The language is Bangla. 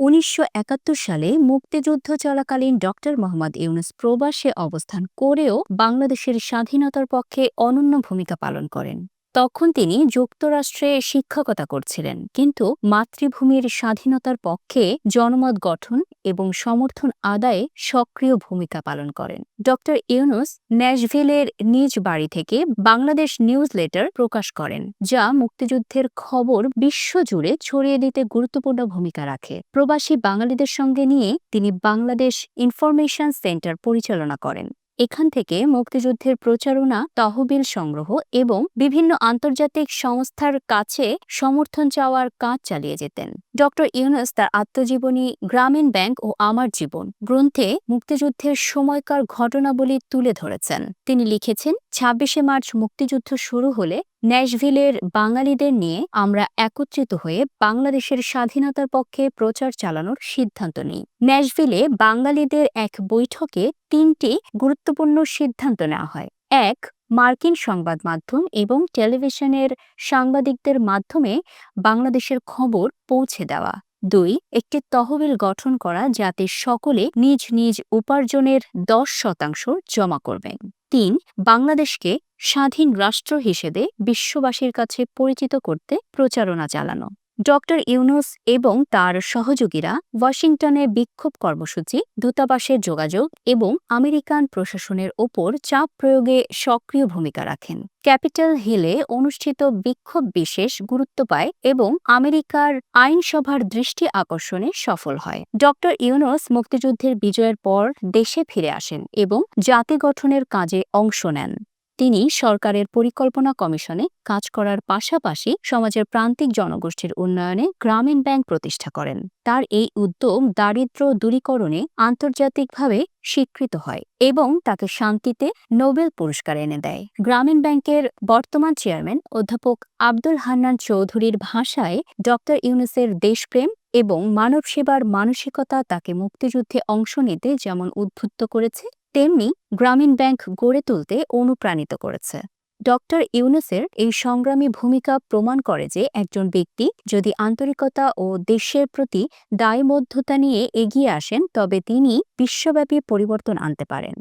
১৯৭১ সালে মুক্তিযুদ্ধ চলাকালীন ডক্টর মোহাম্মদ ইউনূস প্রবাসে অবস্থান করেও বাংলাদেশের স্বাধীনতার পক্ষে অনন্য ভূমিকা পালন করেন। তখন তিনি যুক্তরাষ্ট্রে শিক্ষকতা করছিলেন, কিন্তু মাতৃভূমির স্বাধীনতার পক্ষে জনমত গঠন এবং সমর্থন আদায়ে সক্রিয় ভূমিকা পালন করেন। ডক্টর ইউনূস ন্যাশভিলের নিজ বাড়ি থেকে বাংলাদেশ নিউজ লেটার প্রকাশ করেন, যা মুক্তিযুদ্ধের খবর বিশ্বজুড়ে ছড়িয়ে দিতে গুরুত্বপূর্ণ ভূমিকা রাখে। প্রবাসী বাঙালিদের সঙ্গে নিয়ে তিনি বাংলাদেশ ইনফরমেশন সেন্টার পরিচালনা করেন। এখান থেকে মুক্তিযুদ্ধের প্রচারণা, তহবিল সংগ্রহ এবং বিভিন্ন আন্তর্জাতিক সংস্থার কাছে সমর্থন চাওয়ার কাজ চালিয়ে যেতেন। ডক্টর ইউনূস তার আত্মজীবনী গ্রামীণ ব্যাংক ও আমার জীবন গ্রন্থে মুক্তিযুদ্ধের সময়কার ঘটনাবলী তুলে ধরেছেন। তিনি লিখেছেন, ২৬শে মার্চ মুক্তিযুদ্ধ শুরু হলে ন্যাশভিলের বাঙালিদের নিয়ে আমরা একত্রিত হয়ে বাংলাদেশের স্বাধীনতার পক্ষে প্রচার চালানোর সিদ্ধান্ত নিই। ন্যাশভিলে বাঙালিদের এক বৈঠকে ৩টি গুরুত্বপূর্ণ সিদ্ধান্ত নেওয়া হয়। ১. মার্কিন সংবাদ মাধ্যম এবং টেলিভিশনের সাংবাদিকদের মাধ্যমে বাংলাদেশের খবর পৌঁছে দেওয়া। ২. একটি তহবিল গঠন করা যাতে সকলে নিজ নিজ উপার্জনের ১০% জমা করবেন। ৩. বাংলাদেশকে স্বাধীন রাষ্ট্র হিসেবে বিশ্ববাসীর কাছে পরিচিত করতে প্রচারণা চালানো। ডক্টর ইউনূস এবং তার সহযোগীরা ওয়াশিংটনে বিক্ষোভ কর্মসূচি, দূতাবাসের যোগাযোগ এবং আমেরিকান প্রশাসনের ওপর চাপ প্রয়োগে সক্রিয় ভূমিকা রাখেন। ক্যাপিটল হিলে অনুষ্ঠিত বিক্ষোভ বিশেষ গুরুত্ব পায় এবং আমেরিকার আইনসভার দৃষ্টি আকর্ষণে সফল হয়। ডক্টর ইউনূস মুক্তিযুদ্ধের বিজয়ের পর দেশে ফিরে আসেন এবং জাতি গঠনের কাজে অংশ নেন। তিনি সরকারের পরিকল্পনা কমিশনে কাজ করার পাশাপাশি সমাজের প্রান্তিক জনগোষ্ঠীর উন্নয়নে গ্রামীণ ব্যাংক প্রতিষ্ঠা করেন। তার এই উদ্যোগ দারিদ্র্য দূরীকরণে আন্তর্জাতিকভাবে স্বীকৃত হয় এবং তাকে শান্তিতে নোবেল পুরস্কার এনে দেয়। গ্রামীণ ব্যাংকের বর্তমান চেয়ারম্যান অধ্যাপক আব্দুল হান্নান চৌধুরীর ভাষায়, ডক্টর ইউনূসের দেশপ্রেম এবং মানব সেবার মানসিকতা তাকে মুক্তিযুদ্ধে অংশ নিতে যেমন উদ্বুদ্ধ করেছে, তেমনি গ্রামীণ ব্যাংক গড়ে তুলতে অনুপ্রাণিত করেছে। ডক্টর ইউনূসের এই সংগ্রামী ভূমিকা প্রমাণ করে যে একজন ব্যক্তি যদি আন্তরিকতা ও দেশের প্রতি দায়বদ্ধতা নিয়ে এগিয়ে আসেন, তবে তিনি বিশ্বব্যাপী পরিবর্তন আনতে পারেন।